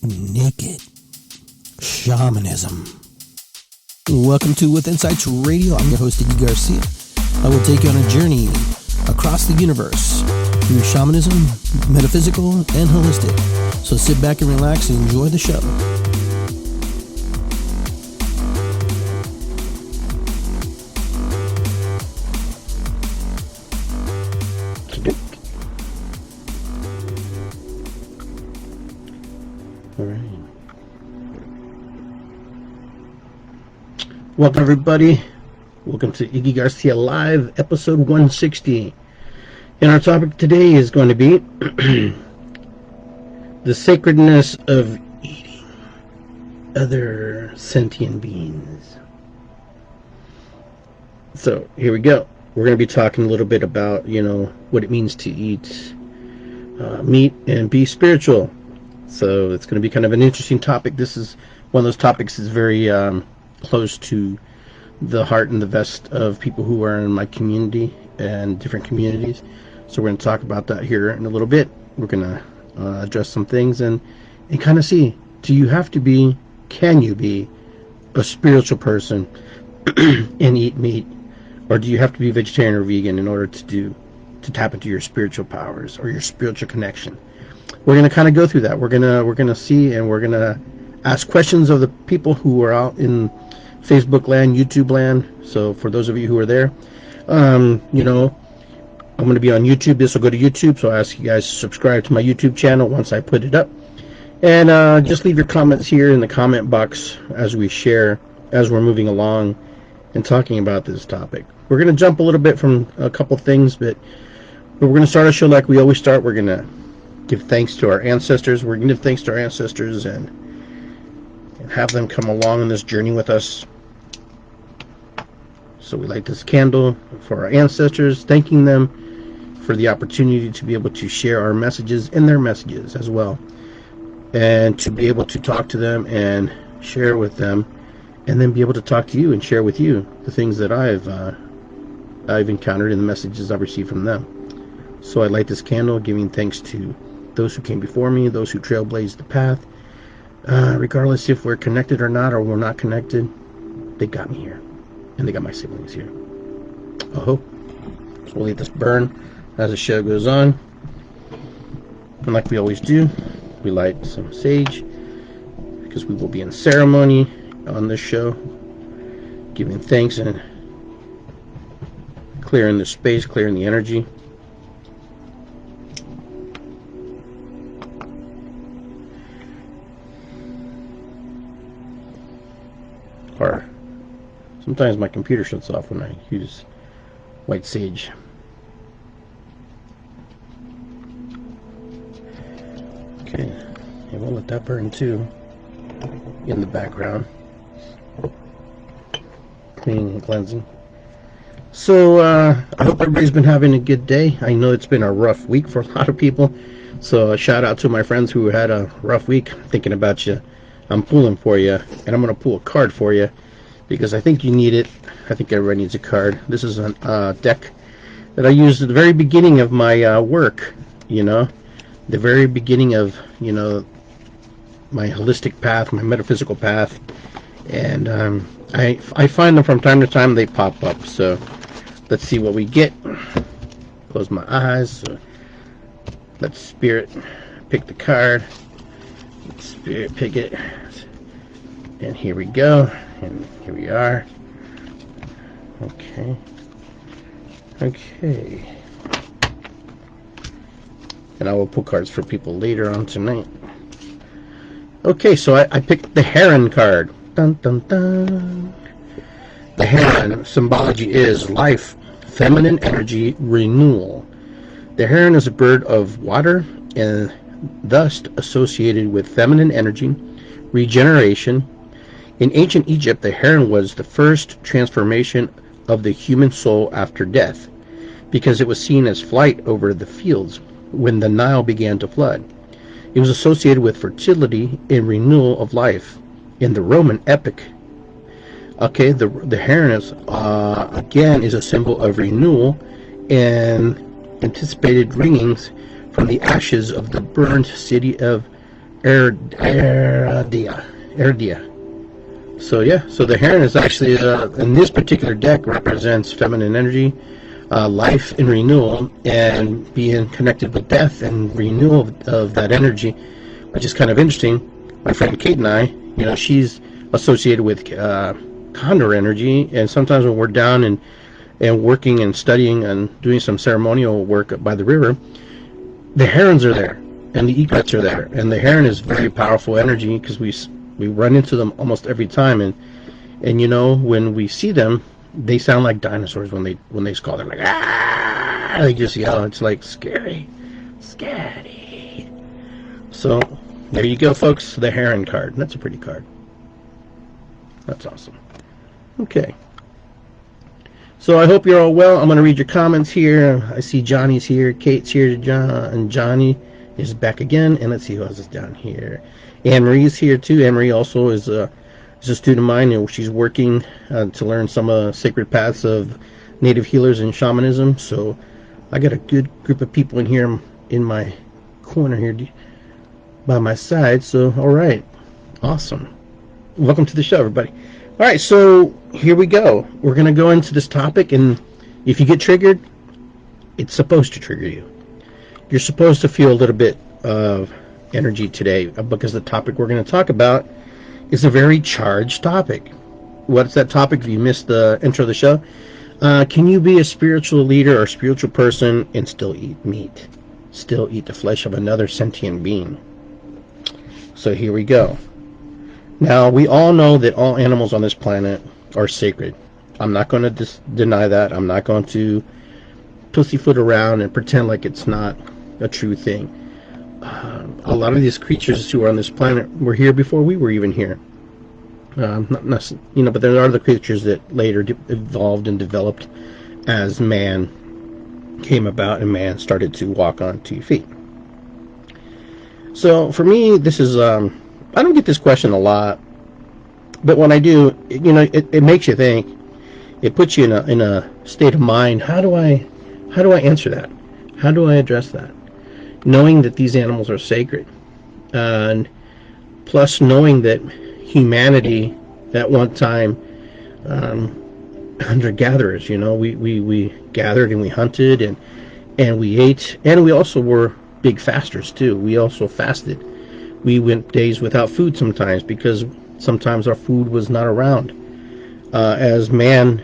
Naked Shamanism. Welcome to With Insights Radio. I'm your host, Iggy Garcia. I will take you on a journey across the universe through shamanism, metaphysical, and holistic. So sit back and relax and enjoy the show. Welcome, everybody. Welcome to Iggy Garcia Live, episode 160. And our topic today is going to be the sacredness of eating other sentient beings. So, here we go. We're going to be talking a little bit about, what it means to eat meat and be spiritual. So, it's going to be kind of an interesting topic. This is one of those topics that's very close to the heart and the vest of people who are in my community and different communities. So we're going to talk about that here in a little bit. We're going to address some things and kind of see, can you be a spiritual person and eat meat, or do you have to be vegetarian or vegan in order to tap into your spiritual powers or your spiritual connection? We're going to kind of go through that. We're going to see, and we're going to ask questions of the people who are out in Facebook land, YouTube land. So for those of you who are there, I'm going to be on YouTube. This will go to YouTube, so I ask you guys to subscribe to my YouTube channel once I put it up. And just leave your comments here in the comment box as we share, as we're moving along and talking about this topic. We're going to jump a little bit from a couple things, but we're going to start our show like we always start. We're going to give thanks to our ancestors. We're going to give thanks to our ancestors and have them come along on this journey with us. So we light this candle for our ancestors, thanking them for the opportunity to be able to share our messages and their messages as well, and to be able to talk to them and share with them, and then be able to talk to you and share with you the things that I've encountered and the messages I've received from them. So I light this candle, giving thanks to those who came before me, those who trailblazed the path. Regardless if we're connected or not, or we're not connected, they got me here, and they got my siblings here. So we'll let this burn as the show goes on, and like we always do, we light some sage, because we will be in ceremony on this show, giving thanks and clearing the space, clearing the energy. Or sometimes my computer shuts off when I use white sage. Okay, and we'll let that burn too in the background. Cleaning and cleansing. So I hope everybody's been having a good day. I know it's been a rough week for a lot of people. So a shout out to my friends who had a rough week. Thinking about you. I'm pulling for you, and I'm going to pull a card for you because I think you need it. I think everybody needs a card. This is a deck that I used at the very beginning of my work, the very beginning of, my holistic path, my metaphysical path. And I find them from time to time, they pop up. So let's see what we get. Close my eyes. So let Spirit pick the card. Spirit pick it, and here we go, and here we are. Okay, and I will pull cards for people later on tonight. Okay, so I picked the Heron card. Dun dun dun. The Heron symbology is life, feminine energy, renewal. The heron is a bird of water and thus associated with feminine energy, regeneration. In ancient Egypt, the heron was the first transformation of the human soul after death, because it was seen as flight over the fields when the Nile began to flood. It was associated with fertility and renewal of life. In the Roman epic, the heron is, again, is a symbol of renewal and anticipated bringings from the ashes of the burned city of Erdia. So yeah, so the heron is actually, in this particular deck, represents feminine energy, life and renewal, and being connected with death and renewal of that energy, which is kind of interesting. My friend Kate and I, she's associated with condor energy, and sometimes when we're down and working and studying and doing some ceremonial work by the river, the herons are there and the egrets are there, and the heron is very powerful energy because we run into them almost every time, and when we see them, they sound like dinosaurs when they call. They're like, ah, they just yell. It's like scary. So there you go, folks, the heron card. That's a pretty card. That's awesome. Okay, so I hope you're all well. I'm going to read your comments here. I see Johnny's here, Kate's here, and Johnny is back again. And let's see who else is down here. Anne Marie's here too. Anne Marie also is a student of mine, and she's working to learn some sacred paths of native healers and shamanism. So I got a good group of people in here in my corner here by my side. So all right, awesome. Welcome to the show, everybody. All right, so here we go. We're going to go into this topic, and if you get triggered, it's supposed to trigger you. You're supposed to feel a little bit of energy today, because the topic we're going to talk about is a very charged topic. What's that topic? If you missed the intro of the show, can you be a spiritual leader or spiritual person and still eat meat? Still eat the flesh of another sentient being? So here we go. Now, we all know that all animals on this planet are sacred. I'm not going to deny that. I'm not going to pussyfoot around and pretend like it's not a true thing. A lot of these creatures who are on this planet were here before we were even here. But there are the creatures that later evolved and developed as man came about and man started to walk on 2 feet. So for me, this is I don't get this question a lot, but when I do, it makes you think. It puts you in a state of mind. How do I answer that? How do I address that? Knowing that these animals are sacred, and plus knowing that humanity at one time, hunter-gatherers, we gathered and we hunted and we ate, and we also were big fasters too. We also fasted. We went days without food sometimes because sometimes our food was not around. As man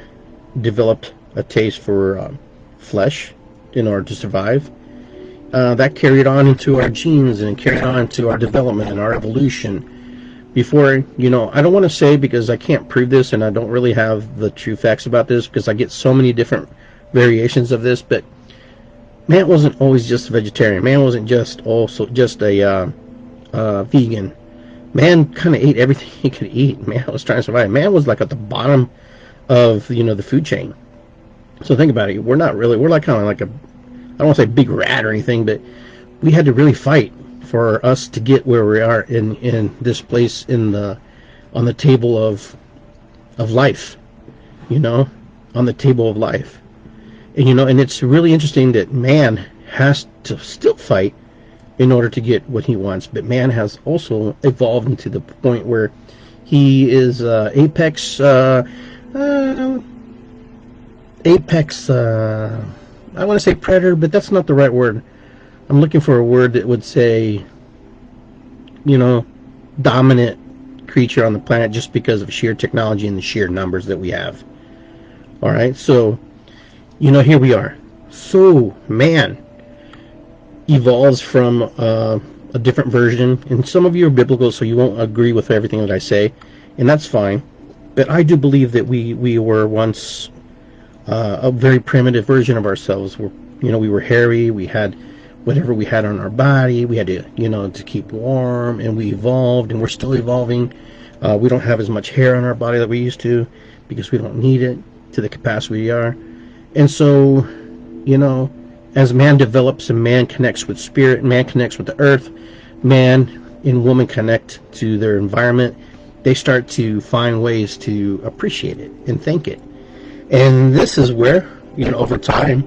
developed a taste for flesh in order to survive, that carried on into our genes and carried on into our development and our evolution. Before, I don't want to say, because I can't prove this and I don't really have the true facts about this because I get so many different variations of this, but man wasn't always just a vegetarian. Man wasn't just a vegan. Man kind of ate everything he could eat. Man was trying to survive. Man was like at the bottom of the food chain. So think about it. We're like kind of like I don't want to say big rat or anything, but we had to really fight for us to get where we are in this place on the table of life, on the table of life. And it's really interesting that man has to still fight in order to get what he wants, but man has also evolved into the point where he is apex I want to say predator, but that's not the right word. I'm looking for a word that would say, dominant creature on the planet, just because of sheer technology and the sheer numbers that we have. All right, so here we are. So man evolves from a different version, and some of you are biblical, so you won't agree with everything that I say, and that's fine. But I do believe that we were once a very primitive version of ourselves. We were hairy. We had whatever we had on our body. We had to to keep warm, and we evolved, and we're still evolving. We don't have as much hair on our body that we used to because we don't need it to the capacity we are. And so as man develops and man connects with spirit, man connects with the earth, man and woman connect to their environment, they start to find ways to appreciate it and thank it. And this is where, over time,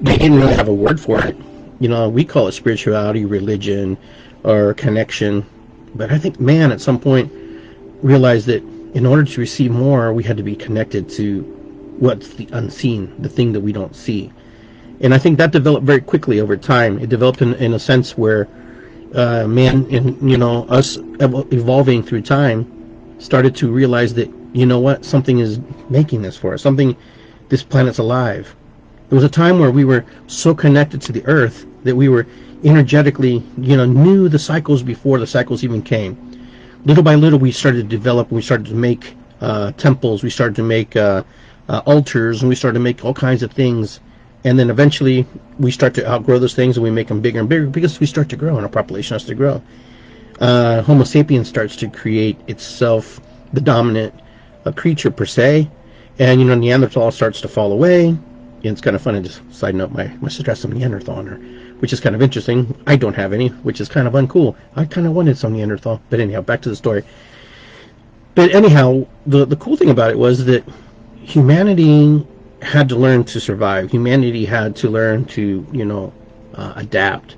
they didn't really have a word for it. We call it spirituality, religion, or connection. But I think man at some point realized that in order to receive more, we had to be connected to what's the unseen, the thing that we don't see. And I think that developed very quickly over time. It developed in a sense where man, and us evolving through time, started to realize that what, something is making this for us. This planet's alive. There was a time where we were so connected to the Earth that we were energetically, knew the cycles before the cycles even came. Little by little, we started to develop. We started to make temples. We started to make altars, and we started to make all kinds of things. And then eventually, we start to outgrow those things, and we make them bigger and bigger because we start to grow, and our population has to grow. Homo sapiens starts to create itself the dominant creature per se, and Neanderthal starts to fall away. And it's kind of funny. Just side note, my sister has some Neanderthal on her, which is kind of interesting. I don't have any, which is kind of uncool. I kind of wanted some Neanderthal, but anyhow, back to the story. But anyhow, the cool thing about it was that humanity had to learn to survive. Humanity had to learn to adapt,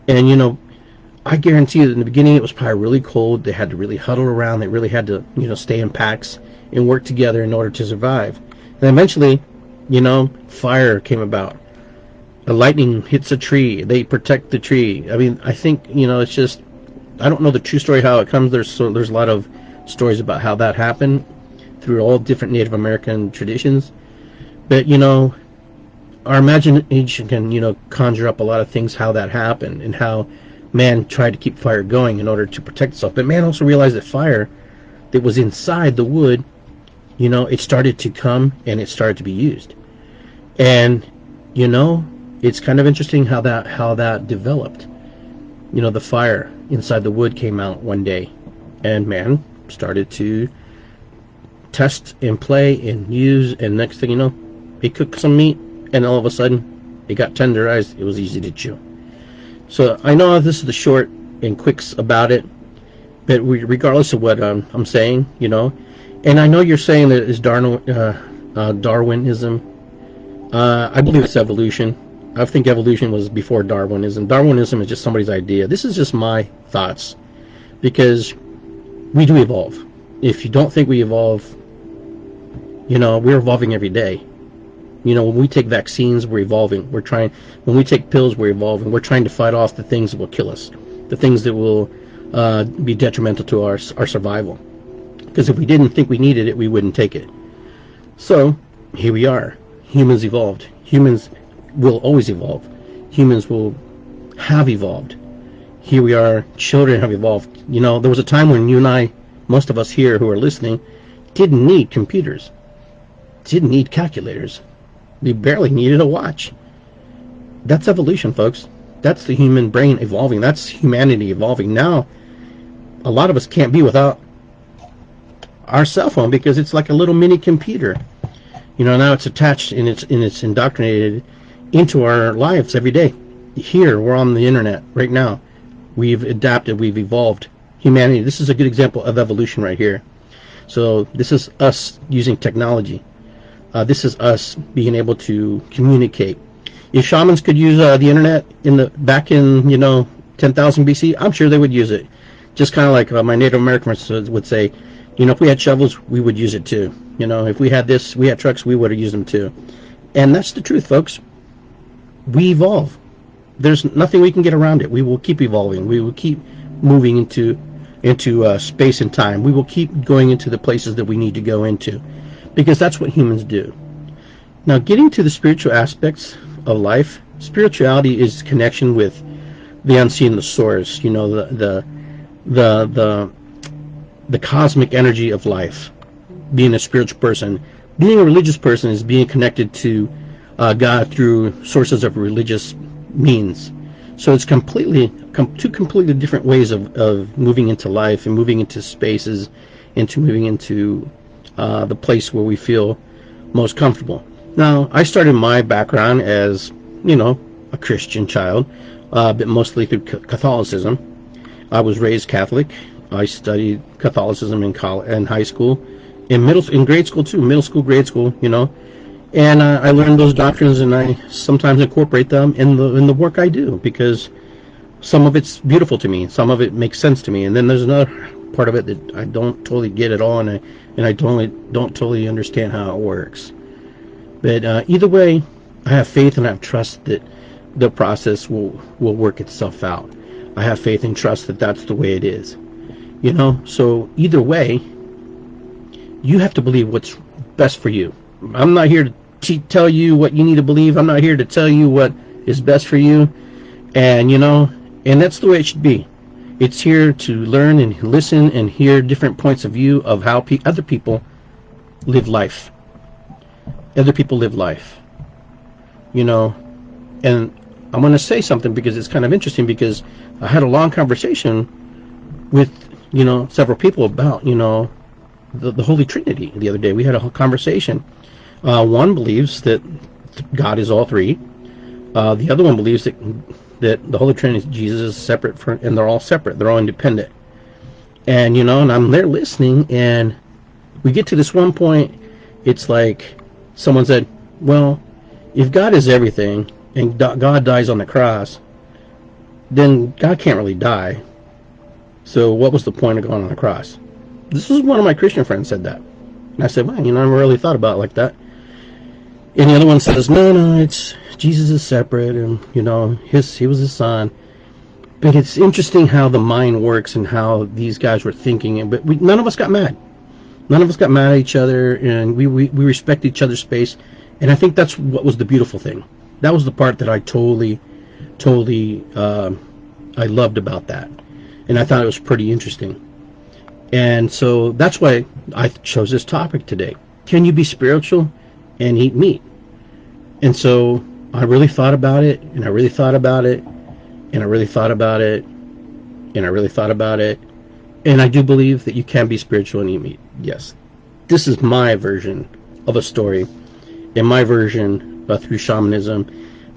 and I guarantee you that in the beginning it was probably really cold. They had to really huddle around. They really had to, stay in packs and work together in order to survive. And eventually, fire came about. The lightning hits a tree. They protect the tree. I mean, I think, it's just, I don't know the true story how it comes. There's a lot of stories about how that happened through all different Native American traditions. But, our imagination can, conjure up a lot of things how that happened and how man tried to keep fire going in order to protect itself. But man also realized that fire that was inside the wood, it started to come and it started to be used. And, it's kind of interesting how that developed. The fire inside the wood came out one day, and man started to test and play and use, and next thing you know, he cooked some meat, and all of a sudden, it got tenderized. It was easy to chew. So I know this is the short and quicks about it, but regardless of what I'm saying, and I know you're saying that it's Darwinism. I believe it's evolution. I think evolution was before Darwinism. Darwinism is just somebody's idea. This is just my thoughts, because we do evolve. If you don't think we evolve, we're evolving every day. When we take vaccines, we're evolving. When we take pills, we're evolving. We're trying to fight off the things that will kill us, the things that will be detrimental to our survival. Because if we didn't think we needed it, we wouldn't take it. So here we are. Humans evolved. Humans will always evolve. Humans will have evolved. Here we are. Children have evolved. There was a time when you and I, most of us here who are listening, didn't need computers, didn't need calculators. We barely needed a watch. That's evolution, folks. That's the human brain evolving. That's humanity evolving. Now, a lot of us can't be without our cell phone because it's like a little mini computer. Now it's attached and it's indoctrinated into our lives every day. Here, we're on the internet right now. We've adapted. We've evolved. Humanity. This is a good example of evolution right here. So this is us using technology. This is us being able to communicate. If shamans could use the internet back in 10,000 BC, I'm sure they would use it. Just kind of like my Native Americans would say, if we had shovels, we would use it too. If we had trucks, we would have used them too. And that's the truth, folks. We evolve. There's nothing we can get around it. We will keep evolving. We will keep moving into space and time. We will keep going into the places that we need to go into, because that's what humans do. Now, getting to the spiritual aspects of life, spirituality is connection with the unseen, the source. The cosmic energy of life. Being a spiritual person, being a religious person is being connected to God through sources of religious means. So it's two completely different ways of moving into life and moving into spaces, moving into the place where we feel most comfortable. Now, I started my background as, a Christian child, but mostly through Catholicism. I was raised Catholic. I studied Catholicism in high school, in grade school too, middle school, grade school, and I learned those doctrines, and I sometimes incorporate them in the work I do, because some of it's beautiful to me, some of it makes sense to me, and then there's another part of it that I don't totally get at all, and I don't totally understand how it works. But either way, I have faith and I have trust that the process will work itself out. I have faith and trust that that's the way it is. So either way, you have to believe what's best for you. I'm not here to tell you what you need to believe. I'm not here to tell you what is best for you. And and that's the way it should be. It's here to learn and listen and hear different points of view of how other people live life. Other people live life. And I'm going to say something because it's kind of interesting, because I had a long conversation with, several people about, the Holy Trinity the other day. We had a whole conversation. One believes that God is all three. The other one believes that the Holy Trinity, Jesus is separate and they're all separate. They're all independent. And, and I'm there listening, and we get to this one point. It's like someone said, well, if God is everything and God dies on the cross, then God can't really die. So what was the point of going on the cross? This was one of my Christian friends said that. And I said, well, I never really thought about it like that. And the other one says, no, it's Jesus is separate, and he was his son. But it's interesting how the mind works and how these guys were thinking. But none of us got mad. None of us got mad at each other, and we respect each other's space. And I think that's what was the beautiful thing. That was the part that I totally I loved about that. And I thought it was pretty interesting. And so that's why I chose this topic today. Can you be spiritual and eat meat? And so I really thought about it, and I really thought about it, and I really thought about it, and I really thought about it. And I do believe that you can be spiritual and eat meat. Yes. This is my version of a story, and my version through shamanism,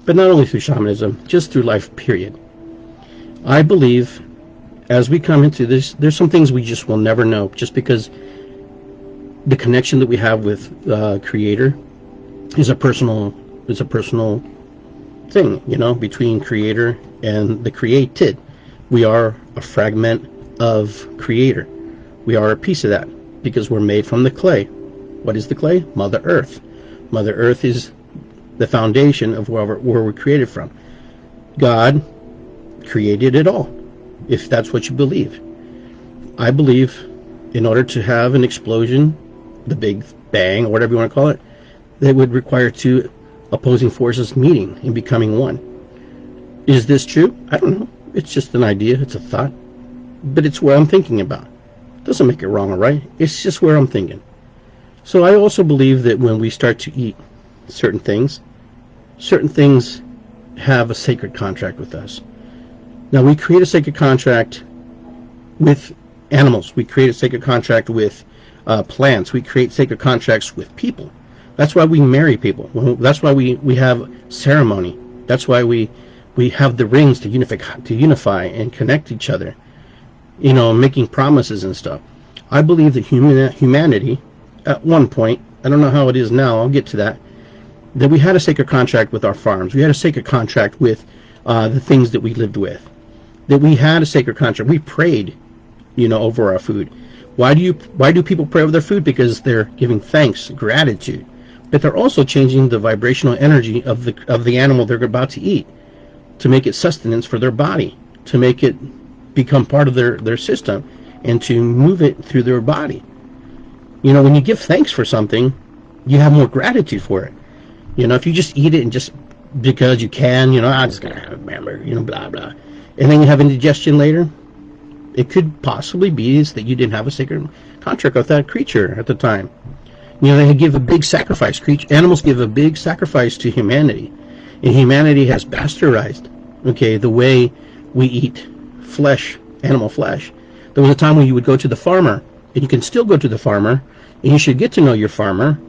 but not only through shamanism, just through life, period. I believe as we come into this, there's some things we just will never know, just because the connection that we have with Creator is a personal thing, between Creator and the created. We are a fragment of Creator. We are a piece of that because we're made from the clay. What is the clay? Mother Earth. Mother Earth is the foundation of where we're created from. God created it all, if that's what you believe. I believe in order to have an explosion, the Big Bang, or whatever you want to call it, that would require two opposing forces meeting and becoming one. Is this true? I don't know. It's just an idea. It's a thought. But it's where I'm thinking about. Doesn't make it wrong or right. It's just where I'm thinking. So I also believe that when we start to eat certain things have a sacred contract with us. Now, we create a sacred contract with animals. We create a sacred contract with plants. We create sacred contracts with people. That's why we marry people. That's why we have ceremony. That's why we have the rings to unify and connect each other, making promises and stuff. I believe that humanity, at one point, I don't know how it is now, I'll get to that we had a sacred contract with our farms. We had a sacred contract with the things that we lived with. That we had a sacred contract. We prayed, over our food. Why do people pray over their food? Because they're giving thanks, gratitude. But they're also changing the vibrational energy of the animal they're about to eat to make it sustenance for their body, to make it become part of their system, and to move it through their body. When you give thanks for something, you have more gratitude for it. If you just eat it and just because you can, I'm just gonna have a hamburger, blah blah, and then you have indigestion later, it could possibly be that you didn't have a sacred contract with that creature at the time. They give a big sacrifice. Animals give a big sacrifice to humanity, and humanity has bastardized, the way we eat flesh, animal flesh. There was a time when you would go to the farmer, and you can still go to the farmer, and you should get to know your farmer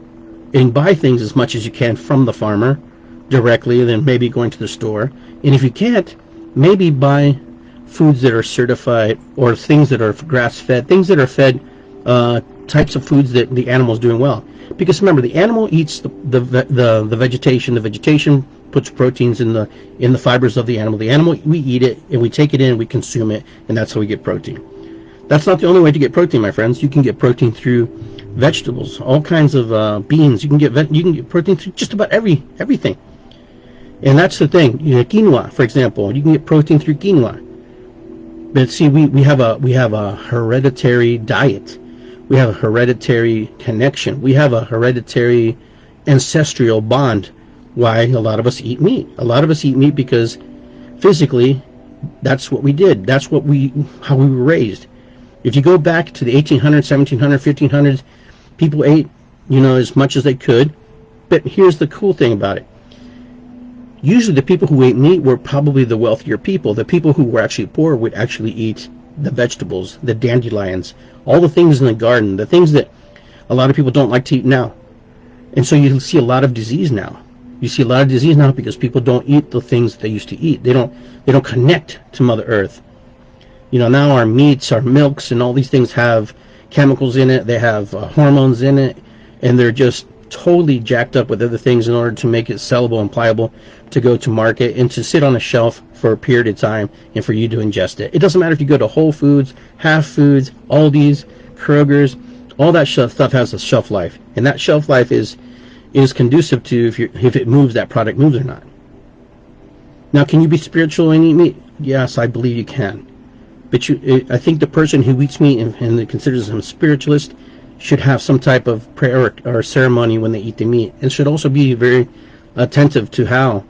and buy things as much as you can from the farmer directly, and then maybe going to the store. And if you can't, maybe buy foods that are certified, or things that are grass-fed, things that are fed types of foods that the animal is doing well. Because remember, the animal eats the vegetation. The vegetation puts proteins in the fibers of the animal. The animal, we eat it and we take it in, we consume it, and that's how we get protein. That's not the only way to get protein, my friends. You can get protein through vegetables, all kinds of beans. You can get protein through just about everything. And that's the thing. Quinoa, for example, you can get protein through quinoa. But see, we have a hereditary diet. We have a hereditary connection. We have a hereditary ancestral bond. Why a lot of us eat meat. A lot of us eat meat because physically, that's what we did. That's how we were raised. If you go back to the 1800s, 1700s, 1500s, people ate, as much as they could. But here's the cool thing about it. Usually the people who ate meat were probably the wealthier people. The people who were actually poor would actually eat the vegetables, the dandelions, all the things in the garden, the things that a lot of people don't like to eat now. And so you see a lot of disease now. You see a lot of disease now because people don't eat the things they used to eat. They don't connect to Mother Earth. Now our meats, our milks, and all these things have chemicals in it. They have hormones in it, and they're just totally jacked up with other things in order to make it sellable and pliable to go to market and to sit on a shelf for a period of time and for you to ingest it. It doesn't matter if you go to Whole Foods, Half Foods, Aldi's, Kroger's, all that stuff has a shelf life, and that shelf life is conducive to if it moves, that product moves or not. Now, can you be spiritual and eat meat? Yes, I believe you can. But I think the person who eats meat and considers him a spiritualist should have some type of prayer or ceremony when they eat the meat, and should also be very attentive to how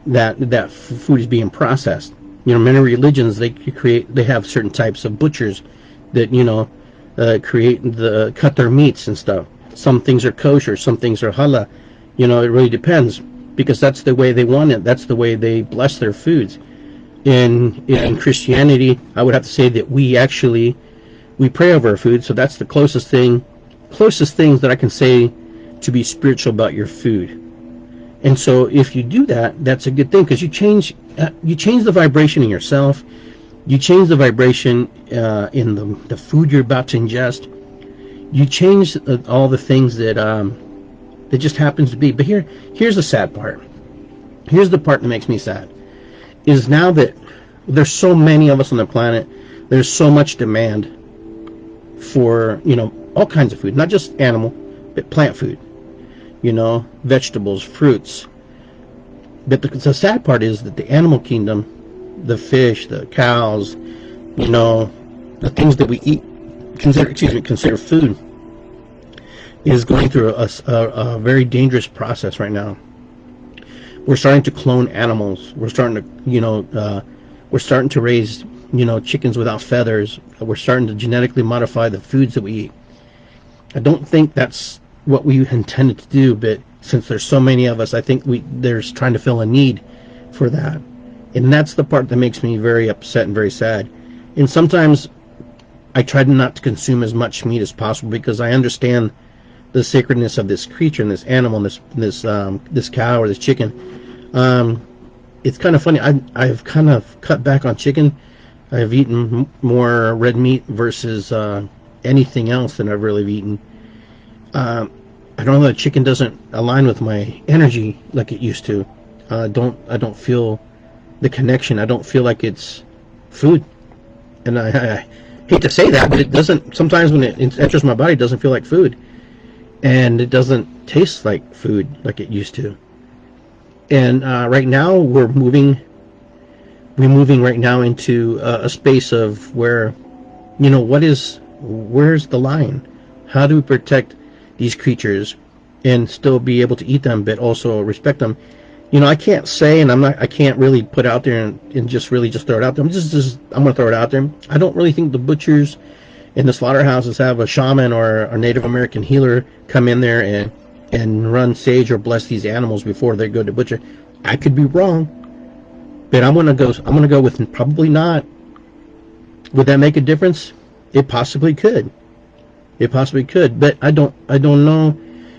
that food is being processed. Many religions, they have certain types of butchers that cut their meats and stuff. Some things are kosher, some things are halal. It really depends, because that's the way they want it. That's the way they bless their foods. In Christianity, I would have to say that we pray over our food, so that's the closest things that I can say to be spiritual about your food. And so if you do that, that's a good thing, because you change the vibration in yourself. You change the vibration in the food you're about to ingest. You change all the things that just happens to be. But here's the sad part. Here's the part that makes me sad. Is now that there's so many of us on the planet, there's so much demand for all kinds of food, not just animal, but plant food, vegetables, fruits. But the sad part is that the animal kingdom, the fish, the cows, the things that we eat, consider food, is going through a very dangerous process right now. We're starting to clone animals. We're starting to raise, chickens without feathers. We're starting to genetically modify the foods that we eat. I don't think that's what we intended to do, but since there's so many of us, I think there's trying to fill a need for that. And that's the part that makes me very upset and very sad. And sometimes I try not to consume as much meat as possible, because I understand the sacredness of this creature and this animal, this cow or this chicken. It's kind of funny. I've kind of cut back on chicken. I've eaten more red meat versus anything else that I've really eaten. I don't know, the chicken doesn't align with my energy like it used to. I don't feel the connection. I don't feel like it's food. And I hate to say that, but it doesn't. Sometimes when it enters my body, it doesn't feel like food. And it doesn't taste like food like it used to. And right now we're moving right now into a space of where, where's the line? How do we protect these creatures and still be able to eat them, but also respect them? I can't say, and I can't really put out there and just throw it out there. I'm going to throw it out there. I don't really think the butchers in the slaughterhouses have a shaman or a Native American healer come in there and run sage or bless these animals before they go to butcher. I could be wrong, but I'm gonna go with probably not. Would that make a difference? It possibly could. But I don't know.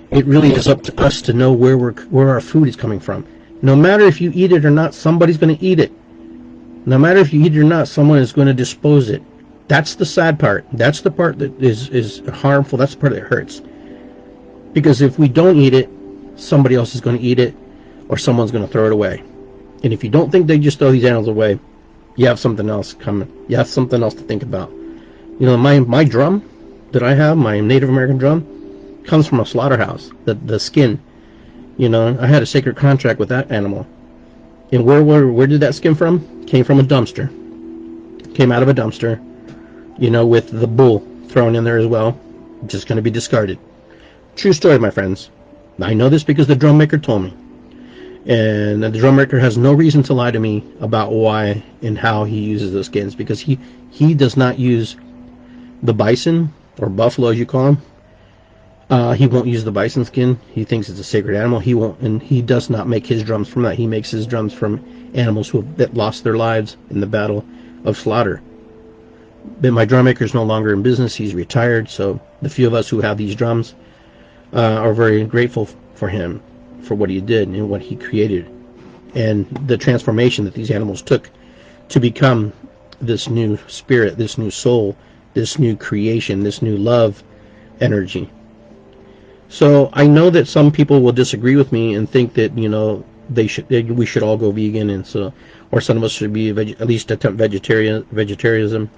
It really is up to us to know where our food is coming from. No matter if you eat it or not, somebody's going to eat it. No matter if you eat it or not, someone is going to dispose it. That's the sad part. That's the part that is harmful. That's the part that hurts. Because if we don't eat it, somebody else is going to eat it, or someone's going to throw it away. And if you don't think they just throw these animals away, you have something else coming. You have something else to think about. You know, my drum that I have, my Native American drum, comes from a slaughterhouse. The skin, you know, I had a sacred contract with that animal. And where did that skin from? Came from a dumpster. Came out of a dumpster, you know, with the bull thrown in there as well. Just going to be discarded. True story, my friends. I know this because the drum maker told me. And the drum maker has no reason to lie to me about why and how he uses those skins, because he does not use the bison or buffalo, as you call him. He won't use the bison skin. He thinks it's a sacred animal. He won't, and he does not make his drums from that. He makes his drums from animals that lost their lives in the battle of slaughter. But my drum maker is no longer in business. He's retired. So the few of us who have these drums are very grateful for him, for what he did and what he created, and the transformation that these animals took to become this new spirit, this new soul, this new creation, this new love energy. So I know that some people will disagree with me and think that, you know, we should all go vegan, and so, or some of us should be at least attempt vegetarianism.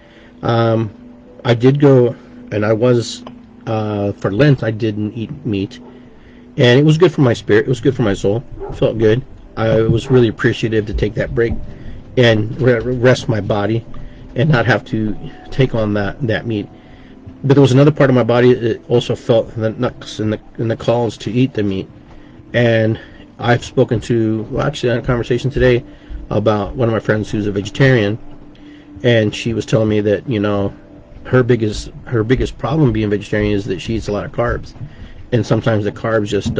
I did go, and I was for Lent. I didn't eat meat. And it was good for my spirit. It was good for my soul. It felt good. I was really appreciative to take that break and rest my body and not have to take on that meat. But there was another part of my body that also felt the knocks and the calls to eat the meat. And I've spoken to, well, actually, I had a conversation today about one of my friends who's a vegetarian, and she was telling me that, you know, her biggest problem being vegetarian is that she eats a lot of carbs. And sometimes the carbs just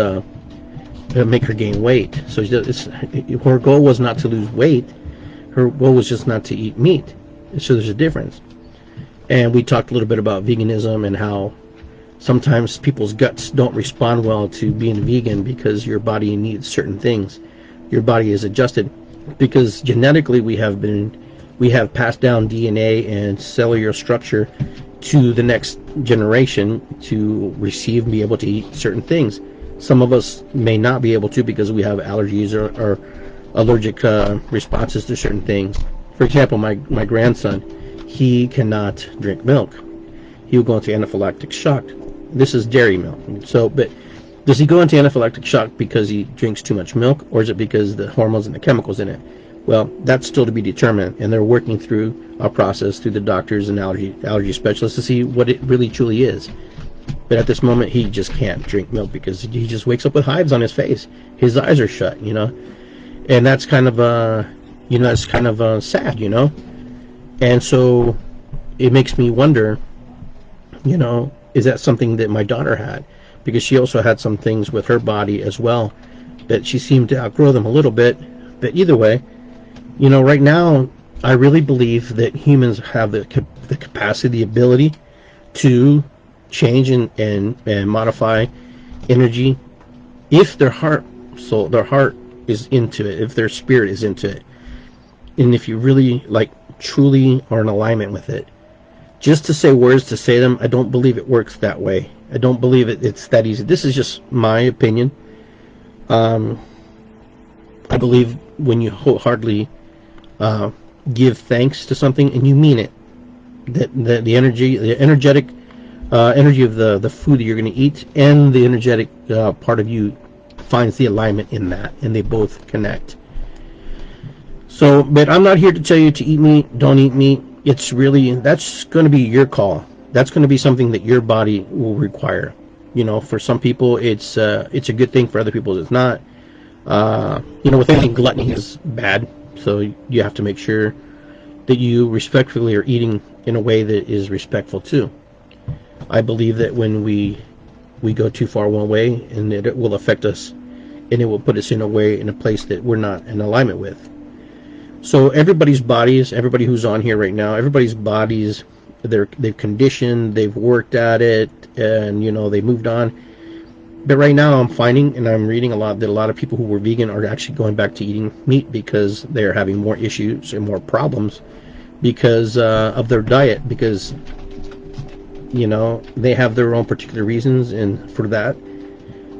make her gain weight. So her goal was not to lose weight. Her goal was just not to eat meat. So there's a difference. And we talked a little bit about veganism and how sometimes people's guts don't respond well to being vegan because your body needs certain things. Your body is adjusted because genetically we have passed down DNA and cellular structure to the next generation to receive and be able to eat certain things. Some of us may not be able to because we have allergies or allergic responses to certain things. For example, my grandson, he cannot drink milk. He will go into anaphylactic shock. This is dairy milk. So, but does he go into anaphylactic shock because he drinks too much milk, or is it because the hormones and the chemicals in it? Well, that's still to be determined, and they're working through a process through the doctors and allergy specialists to see what it really truly is. But at this moment, he just can't drink milk because he just wakes up with hives on his face. His eyes are shut, you know, and that's kind of sad, you know. And so it makes me wonder, you know, is that something that my daughter had? Because she also had some things with her body as well that she seemed to outgrow them a little bit. But either way, you know, right now, I really believe that humans have the capacity, the ability to change and modify energy if their heart is into it, if their spirit is into it, and if you really, like, truly are in alignment with it. Just to say words to say them, I don't believe it works that way. I don't believe it's that easy. This is just my opinion. I believe when you wholeheartedly give thanks to something and you mean it, that the energetic energy of the food that you're going to eat and the energetic part of you finds the alignment in that, and they both connect. So, but I'm not here to tell you to eat meat, don't eat meat. It's really, that's going to be your call. That's going to be something that your body will require. You know, for some people it's a good thing, for other people it's not. You know, with anything, gluttony is bad, so you have to make sure that you respectfully are eating in a way that is respectful too. I believe that when we go too far one way, and it will affect us, and it will put us in a place that we're not in alignment with. So everybody's bodies, everybody who's on here right now, everybody's bodies, they've conditioned, they've worked at it, and, you know, they moved on. But right now I'm finding, and I'm reading a lot, that a lot of people who were vegan are actually going back to eating meat because they're having more issues and more problems because of their diet, because, you know, they have their own particular reasons and for that.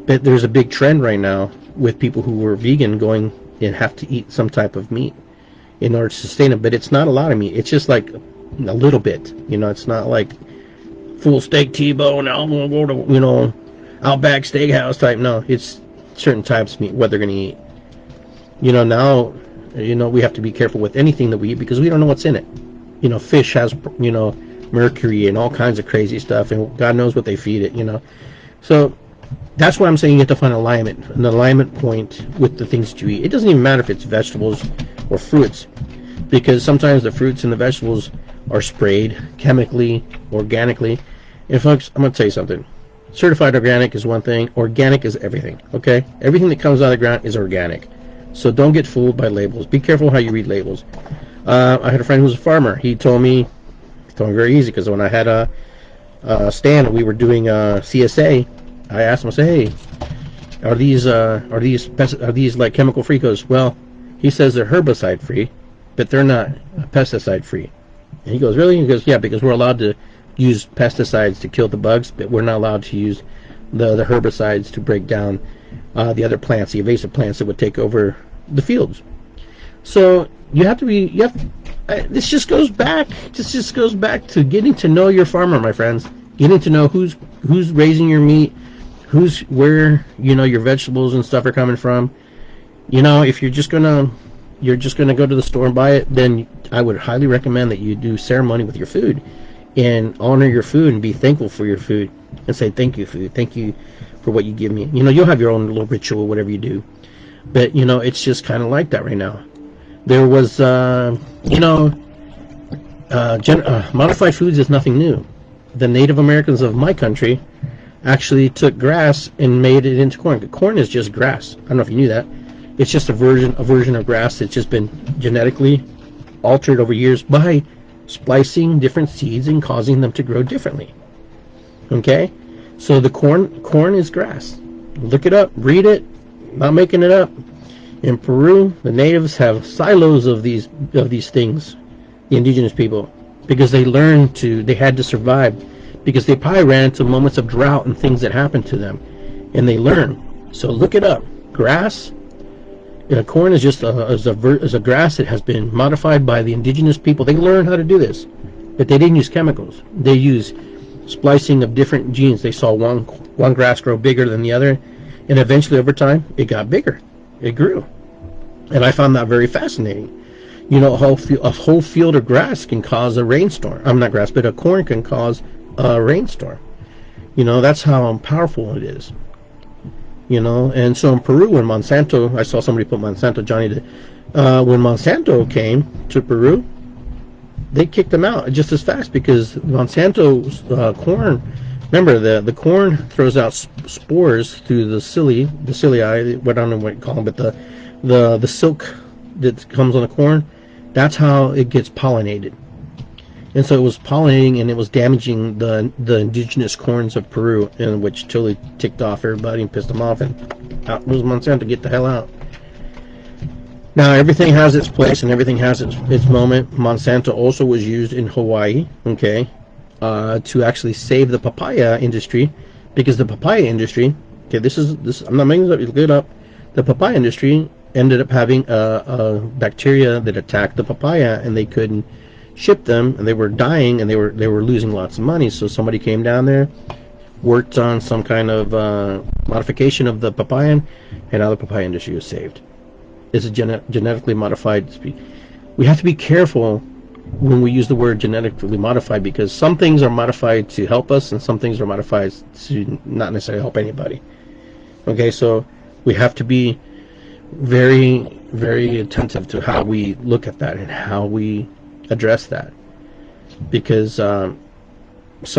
But there's a big trend right now with people who were vegan going and have to eat some type of meat in order to sustain it. But it's not a lot of meat. It's just like a little bit. It's not like full steak T-bone. Now I'm gonna go to Outback Steakhouse type. No, it's certain types of meat what they're gonna eat. Now we have to be careful with anything that we eat because we don't know what's in it. Fish has mercury and all kinds of crazy stuff, and God knows what they feed it. So that's why I'm saying you have to find an alignment point with the things that you eat. It doesn't even matter if it's vegetables or fruits, because sometimes the fruits and the vegetables are sprayed chemically, organically. And folks, I'm going to tell you something. Certified organic is one thing. Organic is everything, okay? Everything that comes out of the ground is organic. So don't get fooled by labels. Be careful how you read labels. I had a friend who was a farmer. He told me very easy, because when I had a stand and we were doing CSA, I asked him, I said, hey, are these like chemical free? He goes, well, he says they're herbicide free, but they're not pesticide free. And he goes, really? He goes, yeah, because we're allowed to use pesticides to kill the bugs, but we're not allowed to use the herbicides to break down the other plants, the invasive plants that would take over the fields. So this just goes back to getting to know your farmer, my friends. Getting to know who's raising your meat, where your vegetables and stuff are coming from. If you're just gonna go to the store and buy it, then I would highly recommend that you do ceremony with your food and honor your food and be thankful for your food and say, thank you, food, thank you for what you give me. You'll have your own little ritual, whatever you do, but it's just kind of like that right now. There was modified foods is nothing new. The Native Americans of my country actually took grass and made it into corn. Corn is just grass. I don't know if you knew that. It's just a version of grass that's just been genetically altered over years by splicing different seeds and causing them to grow differently. Okay? So the corn is grass. Look it up, read it, not making it up. In Peru, the natives have silos of these things, the indigenous people, because they had to survive, because they probably ran into moments of drought and things that happened to them, and they learn. So look it up. Grass, corn is just a grass that has been modified by the indigenous people. They learned how to do this, but they didn't use chemicals. They used splicing of different genes. They saw one grass grow bigger than the other, and eventually over time it got bigger. It grew, and I found that very fascinating. A whole field of grass can cause a rainstorm. I'm not grass, but a corn can cause a rainstorm. That's how powerful it is. And so in Peru, when Monsanto, I saw somebody put Monsanto, Johnny did, when Monsanto came to Peru, they kicked them out just as fast, because Monsanto's corn, remember the corn throws out spores through the cilii, I don't know what you call them, but the silk that comes on the corn, that's how it gets pollinated. And so it was pollinating, and it was damaging the indigenous corns of Peru, and which totally ticked off everybody and pissed them off, and out was Monsanto, get the hell out. Now everything has its place and everything has its moment. Monsanto also was used in Hawaii, okay, to actually save the papaya industry, because the papaya industry, okay, this I'm not making this up, you look it up. The papaya industry ended up having a bacteria that attacked the papaya, and they couldn't ship them, and they were dying, and they were losing lots of money. So somebody came down there, worked on some kind of modification of the papaya, and now the papaya industry was saved. It's a genetically modified species. We have to be careful when we use the word genetically modified, because some things are modified to help us, and some things are modified to not necessarily help anybody. Okay, so we have to be very, very attentive to how we look at that and how we address that, because some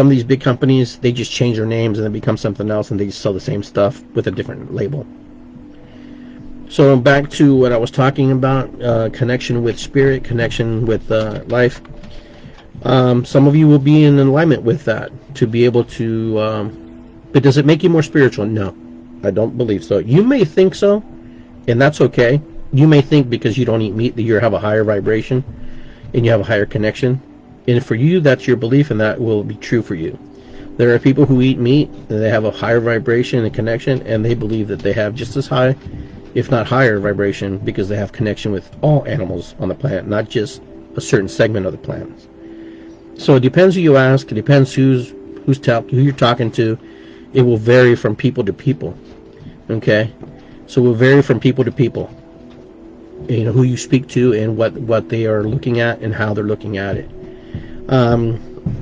of these big companies, they just change their names and they become something else, and they just sell the same stuff with a different label. So back to what I was talking about, connection with spirit, connection with life. Some of you will be in alignment with that to be able to, but does it make you more spiritual? No, I don't believe so. You may think so, and that's okay. You may think because you don't eat meat that you have a higher vibration and you have a higher connection, and for you that's your belief, and that will be true for you. There are people who eat meat and they have a higher vibration and connection, and they believe that they have just as high if not higher vibration, because they have connection with all animals on the planet, not just a certain segment of the planet. So it depends who you ask. It depends who you're talking to. It will vary from people to people. Okay, so it will vary from people to people. You know, who you speak to and what they are looking at and how they're looking at it.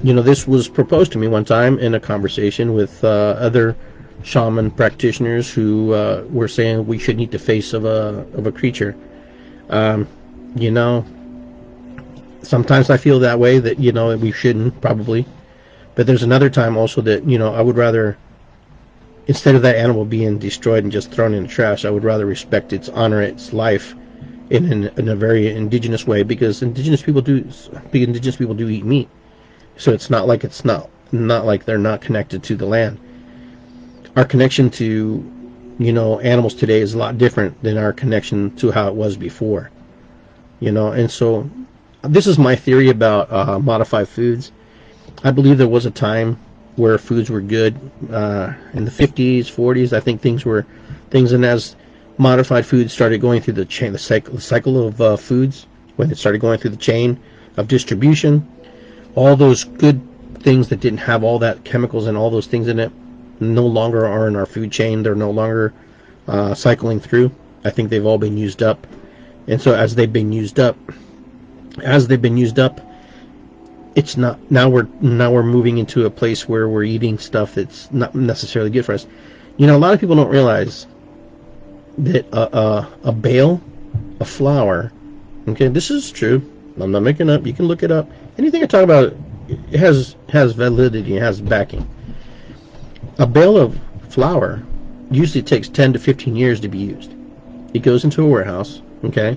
You know, this was proposed to me one time in a conversation with other shaman practitioners who were saying we shouldn't eat the face of a creature. You know, sometimes I feel that way, that, you know, we shouldn't, probably. But there's another time also that, you know, I would rather, instead of that animal being destroyed and just thrown in the trash, I would rather respect its, honor its life in a very indigenous way, because indigenous people do eat meat. So it's not like they're not connected to the land. Our connection to, you know, animals today is a lot different than our connection to how it was before. You know, and so this is my theory about modified foods. I believe there was a time where foods were good in the 50s, 40s. I think things, and as modified foods started going through the chain, the cycle of foods, when it started going through the chain of distribution, all those good things that didn't have all that chemicals and all those things in it no longer are in our food chain. They're no longer cycling through. I think they've all been used up. And so as they've been used up, it's not, now we're moving into a place where we're eating stuff that's not necessarily good for us. You know, a lot of people don't realize that a bale of flour, okay, this is true, I'm not making up, you can look it up, anything I talk about, it has validity, it has backing. A bale of flour usually takes 10 to 15 years to be used. It goes into a warehouse, okay,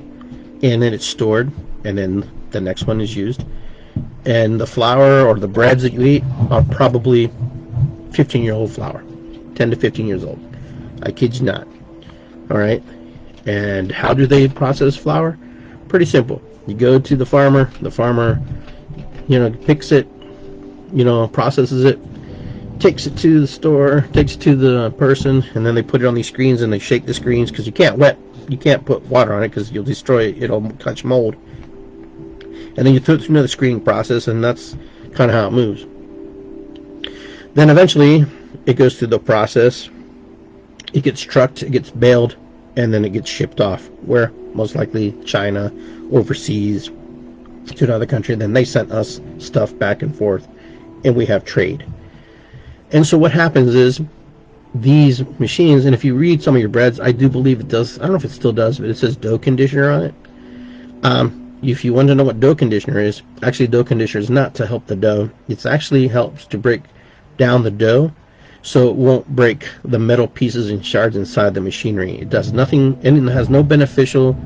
and then it's stored, and then the next one is used. And the flour or the breads that you eat are probably 15-year-old flour, 10 to 15 years old. I kid you not. All right. And how do they process flour? Pretty simple. You go to the farmer, you know, picks it, you know, processes it, takes it to the store, takes it to the person, and then they put it on these screens and they shake the screens, because you can't put water on it because you'll destroy it, it'll catch mold. And then you throw it through another screening process, and that's kind of how it moves. Then eventually it goes through the process, it gets trucked, it gets baled, and then it gets shipped off, where most likely China, overseas to another country. And then they sent us stuff back and forth, and we have trade. And so what happens is, these machines, and if you read some of your breads, I do believe it does, I don't know if it still does, but it says dough conditioner on it. If you want to know what dough conditioner is, actually dough conditioner is not to help the dough. It actually helps to break down the dough so it won't break the metal pieces and shards inside the machinery. It does nothing, and it has no beneficial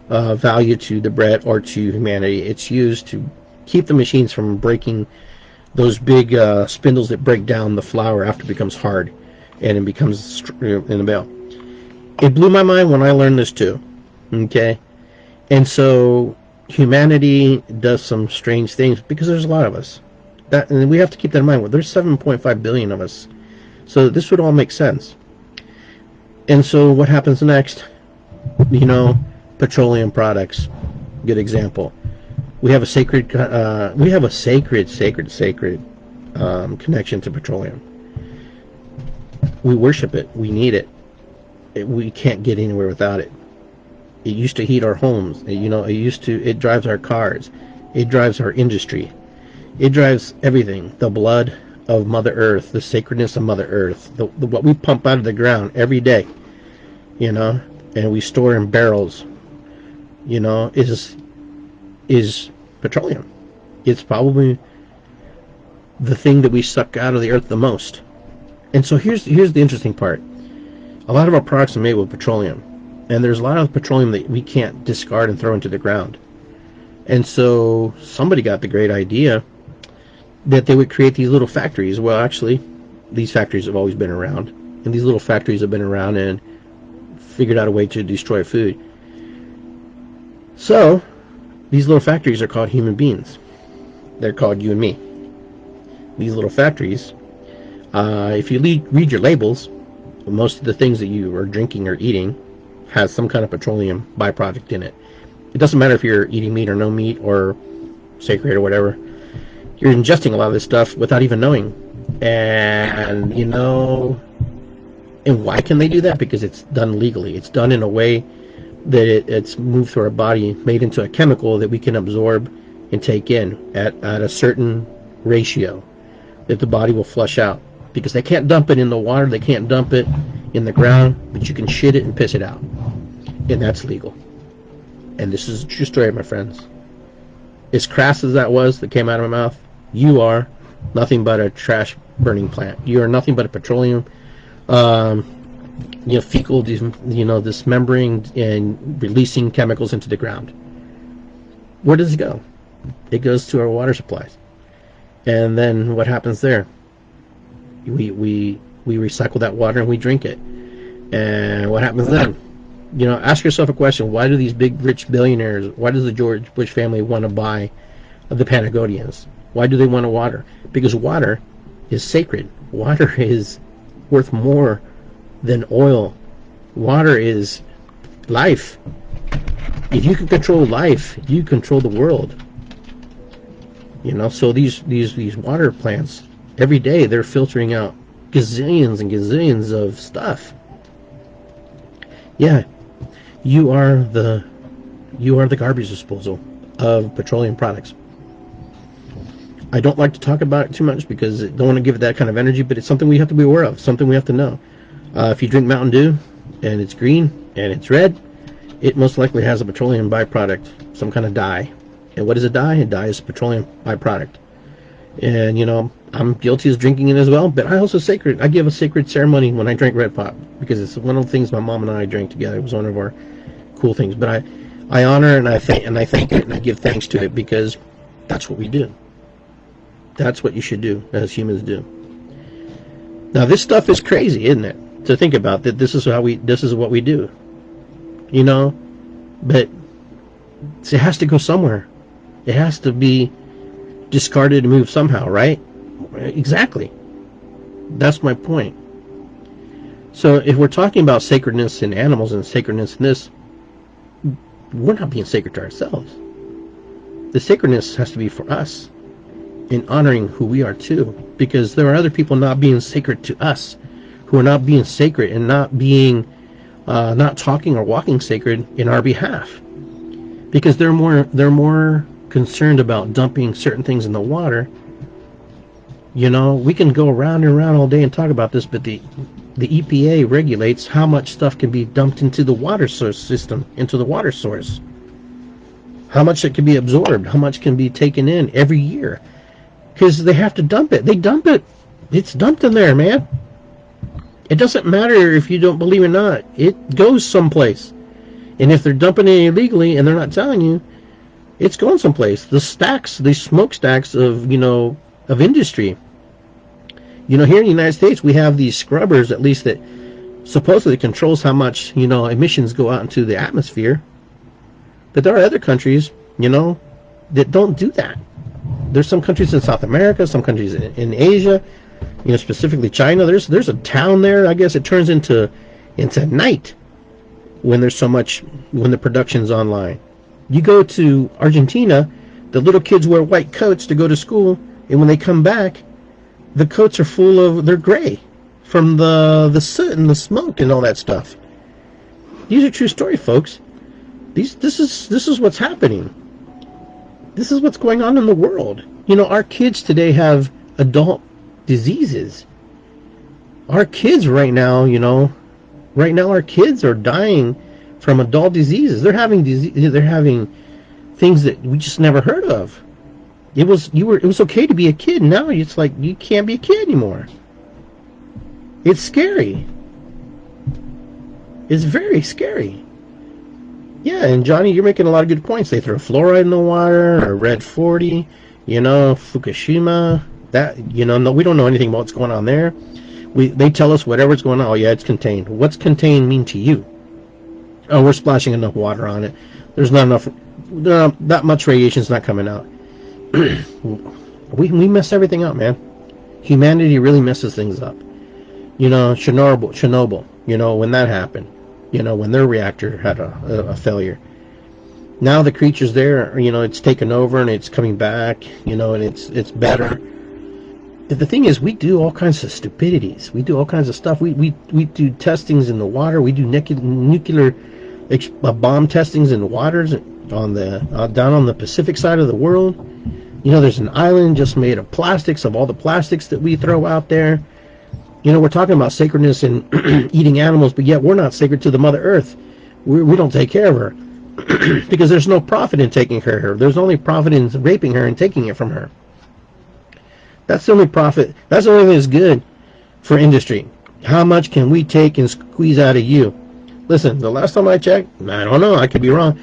value to the bread or to humanity. It's used to keep the machines from breaking those big spindles that break down the flour after it becomes hard and it becomes in the bale. It blew my mind when I learned this too. Okay, and so humanity does some strange things because there's a lot of us. And we have to keep that in mind. Well, there's 7.5 billion of us, so this would all make sense. And so what happens next? You know, petroleum products, good example. We have a sacred connection to petroleum. We worship it. We need it. We can't get anywhere without it. It used to heat our homes. You know, it drives our cars. It drives our industry. It drives everything. The blood of Mother Earth, the sacredness of Mother Earth, what we pump out of the ground every day, you know, and we store in barrels, you know, is petroleum. It's probably the thing that we suck out of the earth the most. And so here's the interesting part. A lot of our products are made with petroleum. And there's a lot of petroleum that we can't discard and throw into the ground. And so somebody got the great idea that they would create these little factories. Well, actually, these factories have always been around. And these little factories have been around and figured out a way to destroy food. So these little factories are called human beings. They're called you and me. These little factories, if you read your labels, most of the things that you are drinking or eating has some kind of petroleum byproduct in it. It doesn't matter if you're eating meat or no meat or sacred or whatever. You're ingesting a lot of this stuff without even knowing. And, you know, and why can they do that? Because it's done legally. It's done in a way that it's moved through our body, made into a chemical that we can absorb and take in at a certain ratio that the body will flush out. Because they can't dump it in the water, they can't dump it in the ground, but you can shit it and piss it out. And that's legal. And this is a true story, my friends. As crass as that was that came out of my mouth, you are nothing but a trash burning plant. You are nothing but a petroleum, fecal, dismembering and releasing chemicals into the ground. Where does it go? It goes to our water supplies. And then what happens there? We recycle that water and we drink it. And what happens then? You know, ask yourself a question. Why do these big rich billionaires, why does the George Bush family want to buy the Patagonians? Why do they want to water? Because water is sacred. Water is worth more than oil. Water is life. If you can control life, you control the world. You know, so these water plants, every day they're filtering out gazillions and gazillions of stuff. Yeah, you are the garbage disposal of petroleum products. I don't like to talk about it too much because I don't want to give it that kind of energy, but it's something we have to be aware of, something we have to know. If you drink Mountain Dew and it's green and it's red, it most likely has a petroleum byproduct, some kind of dye. And what is a dye? A dye is a petroleum byproduct. And, you know, I'm guilty of drinking it as well, but I also I give a sacred ceremony when I drink Red Pop, because it's one of the things my mom and I drank together. It was one of our cool things. But I honor and I thank it and I give thanks to it, because that's what we do. That's what you should do, as humans do. Now, this stuff is crazy, isn't it? To think about that, this is what we do. You know, but it has to go somewhere. It has to be discarded and moved somehow, right? Exactly. That's my point. So if we're talking about sacredness in animals and sacredness in this, we're not being sacred to ourselves. The sacredness has to be for us, in honoring who we are too, because there are other people not being sacred to us, who are not being sacred and not being not talking or walking sacred in our behalf, because they're more concerned about dumping certain things in the water. You know, we can go around and around all day and talk about this, but the EPA regulates how much stuff can be dumped into the water source system, into the water source, how much it can be absorbed, how much can be taken in every year, because they have to dump it. They dump it. It's dumped in there, man. It doesn't matter if you don't believe it or not. It goes someplace. And if they're dumping it illegally and they're not telling you, it's going someplace. The smokestacks of, of industry. You know, here in the United States, we have these scrubbers, at least, that supposedly controls how much, emissions go out into the atmosphere. But there are other countries, that don't do that. There's some countries in South America, some countries in Asia, specifically China. There's a town there, I guess it turns into night when there's so much, when the production's online. You go to Argentina, the little kids wear white coats to go to school, and when they come back, the coats are they're gray from the soot and the smoke and all that stuff. These are true story, folks. This is what's happening. This is what's going on in the world. Our kids today have adult diseases. Our kids right now, our kids are dying from adult diseases. They're having things that we just never heard of. It was okay to be a kid. Now it's like you can't be a kid anymore. It's scary. It's very scary. Yeah, and Johnny, you're making a lot of good points. They throw fluoride in the water, or Red 40, Fukushima. That, no, we don't know anything about what's going on there. They tell us whatever's going on. Oh yeah, it's contained. What's contained mean to you? Oh, we're splashing enough water on it. There's not enough. That much radiation's not coming out. we mess everything up, man. Humanity really messes things up. Chernobyl. When that happened, when their reactor had a failure. Now the creatures there, it's taken over and it's coming back, and it's better. The thing is, we do all kinds of stupidities. We do all kinds of stuff. We do testings in the water. We do nuclear bomb testings in the waters on down on the Pacific side of the world. There's an island just made of plastics, of all the plastics that we throw out there. We're talking about sacredness and eating animals, but yet we're not sacred to the Mother Earth. We don't take care of her because there's no profit in taking care of her. There's only profit in raping her and taking it from her. That's the only profit. That's the only thing that's good for industry. How much can we take and squeeze out of you? Listen, the last time I checked, I don't know, I could be wrong.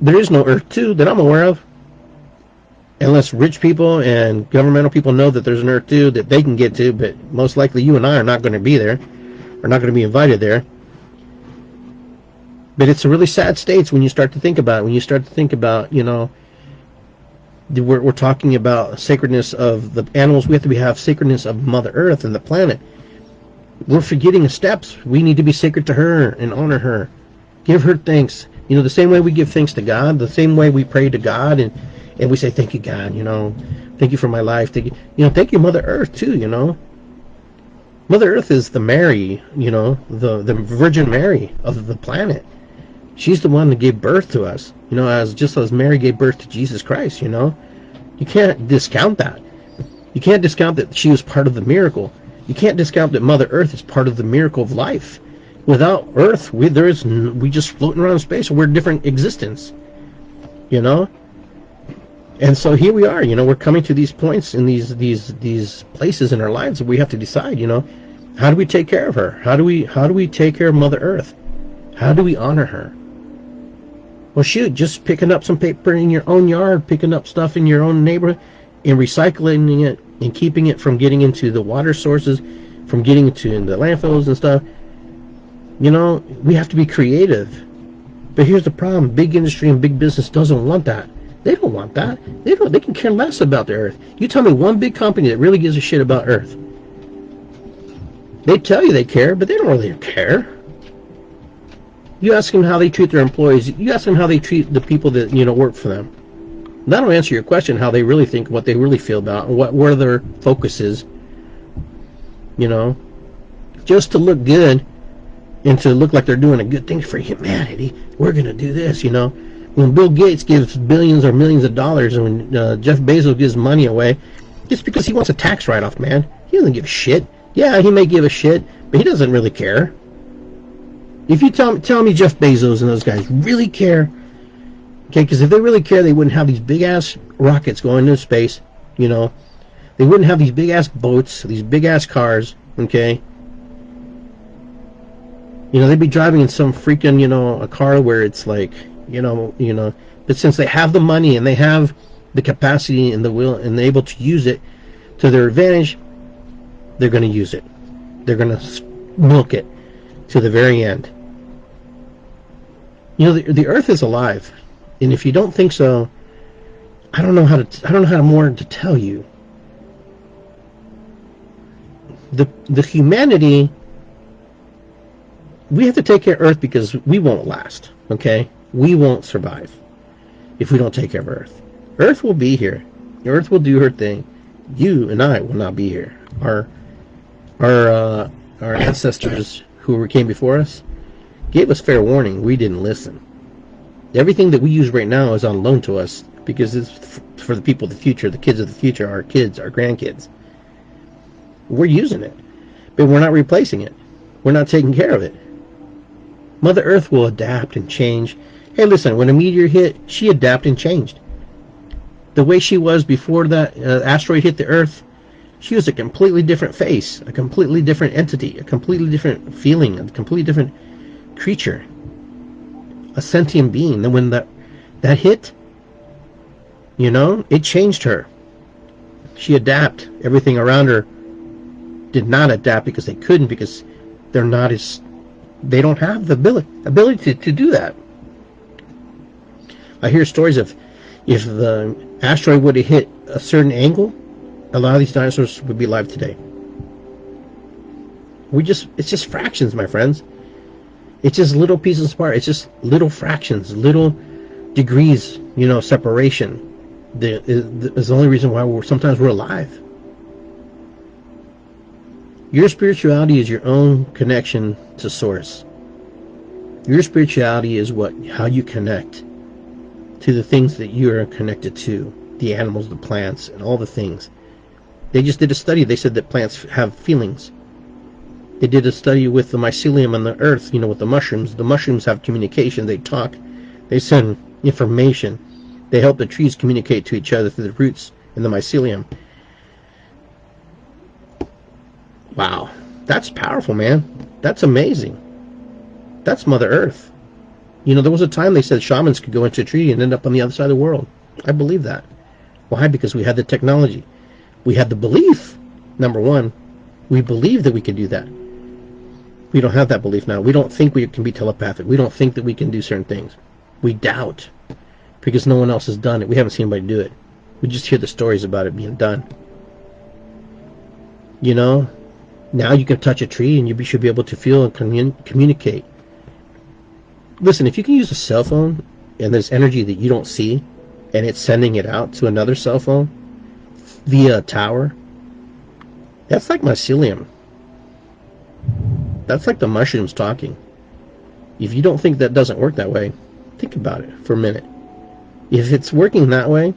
There is no Earth 2 that I'm aware of. Unless rich people and governmental people know that there's an Earth 2 that they can get to, but most likely you and I are not going to be there. We're not going to be invited there. But it's a really sad state when you start to think about it. When you start to think about, we're talking about sacredness of the animals. We have to have sacredness of Mother Earth and the planet. We're forgetting steps. We need to be sacred to her and honor her. Give her thanks. The same way we give thanks to God, the same way we pray to God and we say, thank you, God, thank you for my life. Thank you, Mother Earth, too, Mother Earth is the Mary, the Virgin Mary of the planet. She's the one that gave birth to us, as Mary gave birth to Jesus Christ, You can't discount that. You can't discount that she was part of the miracle. You can't discount that Mother Earth is part of the miracle of life. Without Earth, we just floating around space. We're a different existence, And so here we are, we're coming to these points in these places in our lives that we have to decide, how do we take care of her? How do we take care of Mother Earth? How do we honor her? Well, shoot, just picking up some paper in your own yard, picking up stuff in your own neighborhood, and recycling it and keeping it from getting into the water sources, from getting into the landfills and stuff. We have to be creative. But here's the problem: big industry and big business doesn't want that. They don't want that. They can care less about the Earth. You tell me one big company that really gives a shit about Earth. They tell you they care, but they don't really care. You ask them how they treat their employees. You ask them how they treat the people that work for them. That'll answer your question: how they really think, what they really feel about, where their focus is. Just to look good and to look like they're doing a good thing for humanity. We're gonna do this, When Bill Gates gives billions or millions of dollars, and when Jeff Bezos gives money away, it's because he wants a tax write-off, man. He doesn't give a shit. Yeah, he may give a shit, but he doesn't really care. If you tell me Jeff Bezos and those guys really care, okay, because if they really care, they wouldn't have these big-ass rockets going into space, They wouldn't have these big-ass boats, these big-ass cars, okay? They'd be driving in some freaking, a car where it's like, but since they have the money and they have the capacity and the will and they're able to use it to their advantage, they're going to use it. They're going to milk it to the very end. The Earth is alive, and if you don't think so, I don't know how more to tell you. The humanity, we have to take care of Earth because we won't last. Okay, we won't survive if we don't take care of Earth. Earth will be here. Earth will do her thing. You and I will not be here. Our ancestors who came before us gave us fair warning. We didn't listen. Everything that we use right now is on loan to us because it's for the people of the future, the kids of the future, our kids, our grandkids. We're using it, but we're not replacing it. We're not taking care of it. Mother Earth will adapt and change. Hey, listen, when a meteor hit, she adapted and changed. The way she was before that asteroid hit the Earth, she was a completely different face, a completely different entity, a completely different feeling, a completely different creature, a sentient being. And when that hit, it changed her. She adapted. Everything around her did not adapt because they couldn't, because they don't have the ability to do that. I hear stories of if the asteroid would have hit a certain angle, a lot of these dinosaurs would be alive today. It's just fractions, my friends. It's just little pieces apart. It's just little fractions, little degrees, separation. Is the only reason why sometimes we're alive. Your spirituality is your own connection to source. Your spirituality is how you connect to the things that you are connected to, the animals, the plants, and all the things. They just did a study. They said that plants have feelings. They did a study with the mycelium on the earth, with the mushrooms. The mushrooms have communication. They talk. They send information. They help the trees communicate to each other through the roots and the mycelium. Wow. That's powerful, man. That's amazing. That's Mother Earth. There was a time they said shamans could go into a tree and end up on the other side of the world. I believe that. Why? Because we had the technology. We had the belief, number one. We believed that we could do that. We don't have that belief now. We don't think we can be telepathic. We don't think that we can do certain things. We doubt. Because no one else has done it. We haven't seen anybody do it. We just hear the stories about it being done. Now you can touch a tree and you should be able to feel and communicate. Listen, if you can use a cell phone and there's energy that you don't see and it's sending it out to another cell phone via a tower, that's like mycelium. That's like the mushrooms talking. If you don't think that doesn't work that way, think about it for a minute. If it's working that way,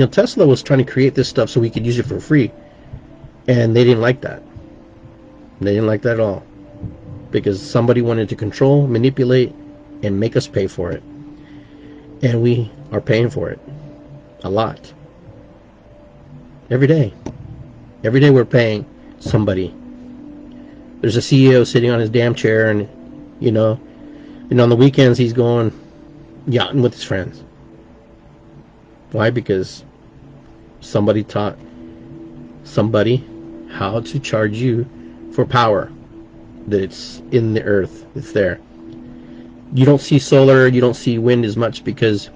Tesla was trying to create this stuff so we could use it for free. And they didn't like that. They didn't like that at all. Because somebody wanted to control, manipulate, and make us pay for it. And we are paying for it. A lot. Every day. Every day we're paying somebody. There's a CEO sitting on his damn chair and, and on the weekends he's going yachting with his friends. Why? Because somebody taught somebody how to charge you for power. That it's in the earth. It's there. You don't see solar, you don't see wind as much because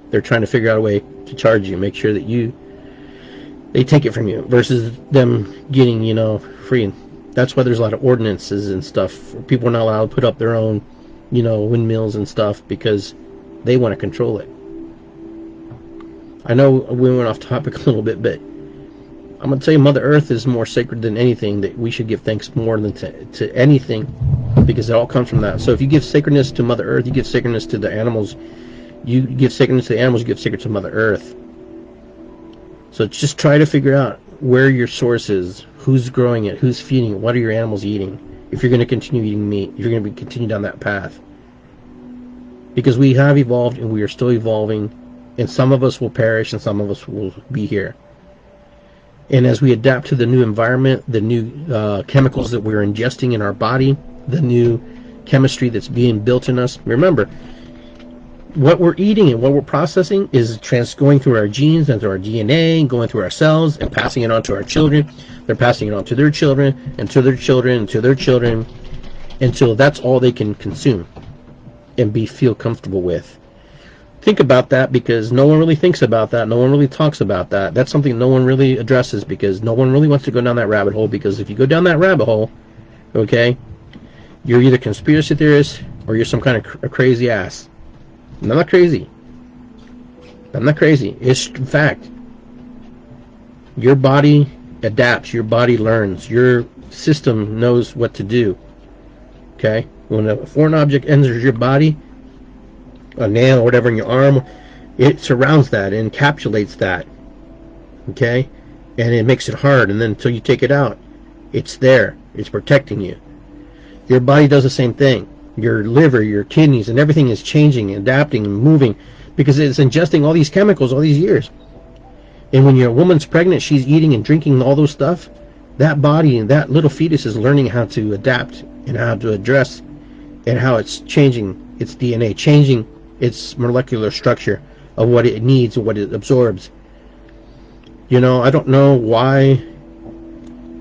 they're trying to figure out a way to charge you, make sure that they take it from you versus them getting, free. That's why there's a lot of ordinances and stuff. People are not allowed to put up their own, windmills and stuff because they want to control it. I know we went off topic a little bit, but I'm going to tell you Mother Earth is more sacred than anything, that we should give thanks more than to anything, because it all comes from that. So if you give sacredness to Mother Earth, you give sacredness to the animals. You give sacredness to the animals, you give sacredness to Mother Earth. So just try to figure out where your source is, who's growing it, who's feeding it, what are your animals eating, if you're going to continue eating meat, if you're going to continue down that path. Because we have evolved and we are still evolving, and some of us will perish and some of us will be here. And as we adapt to the new environment, the new chemicals that we're ingesting in our body, the new chemistry that's being built in us, remember, what we're eating and what we're processing is going through our genes and through our DNA and going through our cells and passing it on to our children. They're passing it on to their children and to their children and to their children until that's all they can consume and feel comfortable with. Think about that, because no one really thinks about that. No one really talks about that. That's something no one really addresses, because no one really wants to go down that rabbit hole. Because if you go down that rabbit hole, okay, you're either a conspiracy theorist or you're some kind of a crazy ass. And I'm not crazy. I'm not crazy. It's fact. Your body adapts. Your body learns. Your system knows what to do. Okay? When a foreign object enters your body, a nail or whatever in your arm, it surrounds that, it encapsulates that, okay, and it makes it hard, and then until you take it out, it's there, it's protecting you. Your body does the same thing. Your liver, your kidneys, and everything is changing, adapting, and moving, because it's ingesting all these chemicals all these years. And when your woman's pregnant, she's eating and drinking all those stuff, that body and that little fetus is learning how to adapt and how to address, and how it's changing its DNA, changing its molecular structure of what it needs and what it absorbs. I don't know why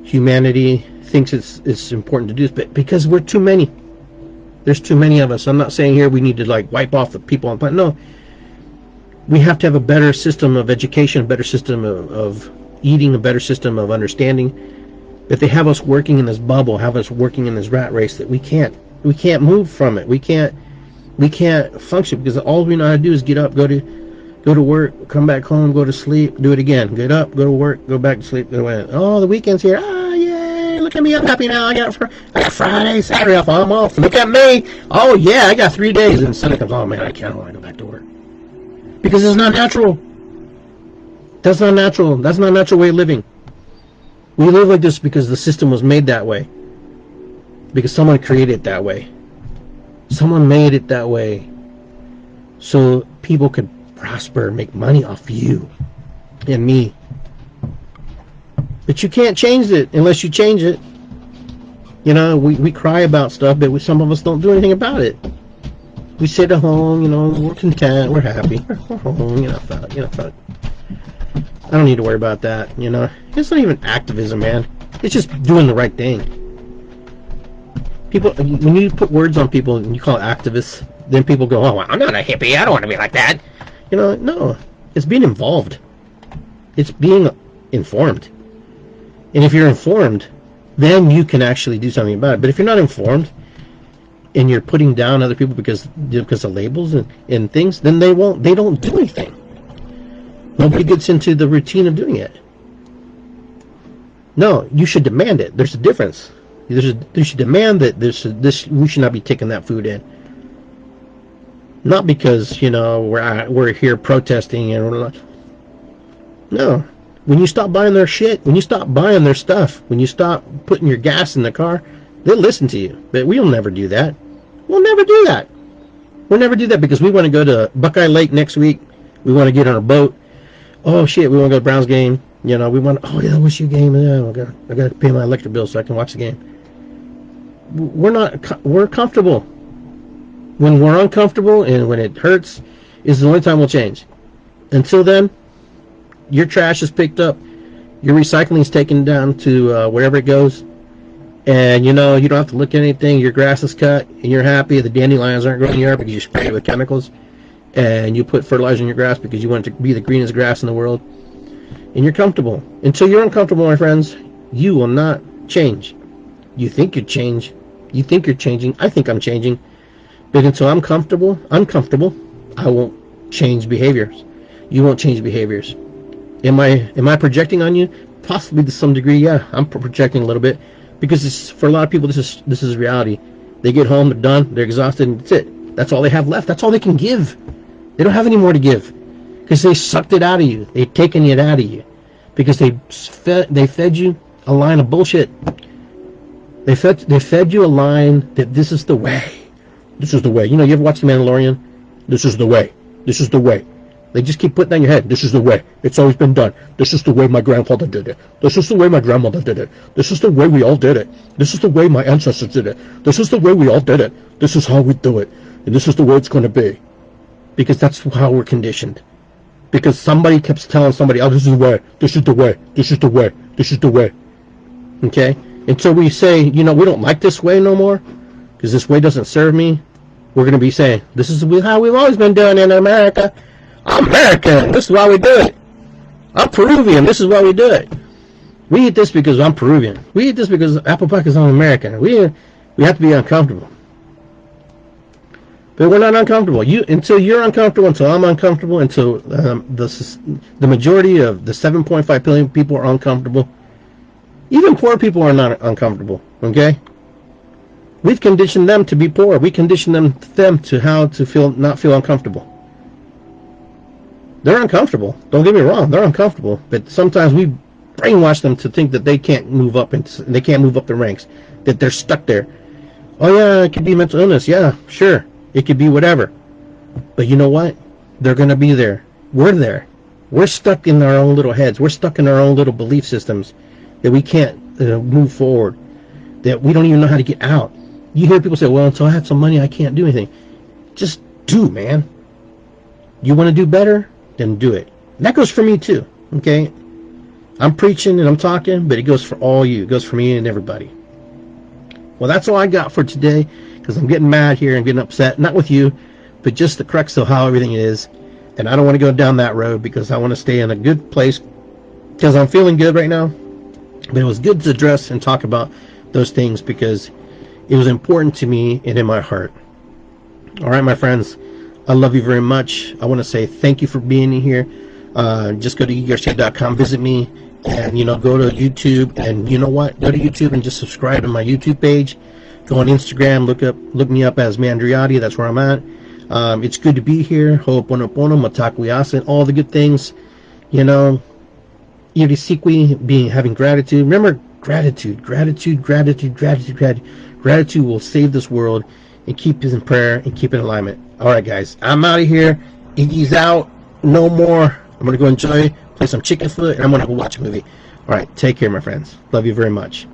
humanity thinks it's important to do this, but because we're too many. There's too many of us. I'm not saying here we need to wipe off the people on the planet. No. We have to have a better system of education, a better system of eating, a better system of understanding. If they have us working in this bubble, have us working in this rat race that we can't move from it. We can't function because all we know how to do is get up, go to work, come back home, go to sleep, do it again. Get up, go to work, go back to sleep, go away. Oh, the weekend's here. Oh, yay, look at me, I'm happy now. I got Friday, Saturday off, I'm off. Look at me. Oh, yeah, I got 3 days. And Sunday comes, oh, man, I can't want to go back to work. Because it's not natural. That's not natural. That's not a natural way of living. We live like this because the system was made that way. Because someone created it that way. Someone made it that way. So people could prosper, make money off you and me. But you can't change it unless you change it. You know, we cry about stuff, but some of us don't do anything about it. We sit at home, you know, we're content, we're happy, we're home, you know, fuck. I don't need to worry about that, you know. It's not even activism, man. It's just doing the right thing. People, when you put words on people and you call it activists, then people go, oh, well, I'm not a hippie, I don't want to be like that. You know, no. It's being involved. It's being informed. And if you're informed, then you can actually do something about it. But if you're not informed, and you're putting down other people because of labels and things, then they don't do anything. Nobody gets into the routine of doing it. No, you should demand it. There's a difference. You should demand that we should not be taking that food in. Not because, you know, we're here protesting and we're like, no. When you stop buying their shit, when you stop buying their stuff, when you stop putting your gas in the car, they'll listen to you. But we'll never do that. We'll never do that. We'll never do that because we want to go to Buckeye Lake next week. We want to get on a boat. Oh shit, we want to go to Browns game. You know, we want. Oh yeah, what's your game? Yeah, I got to pay my electric bill so I can watch the game. We're comfortable. When we're uncomfortable and when it hurts, is the only time we'll change. Until then, your trash is picked up, your recycling is taken down to wherever it goes, and you know you don't have to look at anything. Your grass is cut, and you're happy. The dandelions aren't growing in your yard because you spray it with chemicals, and you put fertilizer in your grass because you want it to be the greenest grass in the world, and you're comfortable. Until you're uncomfortable, my friends, you will not change. You think you change. You think you're changing. I think I'm changing. But until I'm uncomfortable, I won't change behaviors. You won't change behaviors. Am I projecting on you? Possibly to some degree, yeah. I'm projecting a little bit because for a lot of people, this is reality. They get home, they're done, they're exhausted, and that's it. That's all they have left. That's all they can give. They don't have any more to give because they sucked it out of you. They've taken it out of you because they fed you a line of bullshit. They fed you a line that this is the way. This is the way. You know, you ever watch The Mandalorian? This is the way. This is the way. They just keep putting that in your head. This is the way. It's always been done. This is the way my grandfather did it. This is the way my grandmother did it. This is the way we all did it. This is the way my ancestors did it. This is the way we all did it. This is how we do it. And this is the way it's going to be. Because that's how we're conditioned. Because somebody keeps telling somebody, oh, this is the way. This is the way. This is the way. This is the way. Okay? And so we say, you know, we don't like this way no more. Because this way doesn't serve me. We're going to be saying, this is how we've always been doing in America. I'm American. This is why we do it. I'm Peruvian. This is why we do it. We eat this because I'm Peruvian. We eat this because apple pie is American. We have to be uncomfortable. But we're not uncomfortable. Until you're uncomfortable, until I'm uncomfortable, until the majority of the 7.5 billion people are uncomfortable. Even poor people are not uncomfortable. Okay? We've conditioned them to be poor. We conditioned them to how to not feel uncomfortable. They're uncomfortable. Don't get me wrong. They're uncomfortable. But sometimes we brainwash them to think that they can't move up and they can't move up the ranks. That they're stuck there. Oh yeah, it could be mental illness. Yeah, sure. It could be whatever. But you know what? They're going to be there. We're there. We're stuck in our own little heads. We're stuck in our own little belief systems that we can't move forward. That we don't even know how to get out. You hear people say, well, until I have some money, I can't do anything. Just do, man. You want to do better? Then do it. And that goes for me too, okay? I'm preaching and I'm talking, but it goes for all you. It goes for me and everybody. Well, that's all I got for today, because I'm getting mad here and getting upset. Not with you, but just the crux of how everything is. And I don't want to go down that road because I want to stay in a good place because I'm feeling good right now. But it was good to address and talk about those things because It was important to me and in my heart. All right, my friends, I love you very much. I want to say thank you for being here. Just go to iggygarcia.com, visit me, and go to YouTube, and you know what? Go to YouTube and just subscribe to my YouTube page. Go on Instagram, look me up as Mandriotti. That's where I'm at. It's good to be here. Ho'oponopono, matakuyasin, all the good things. Irisikwi, having gratitude. Remember, gratitude will save this world, and keep us in prayer and keep it in alignment. All right, guys, I'm out of here. Iggy's out. No more. I'm gonna go enjoy, play some chicken foot, and I'm gonna go watch a movie. All right, take care, my friends. Love you very much.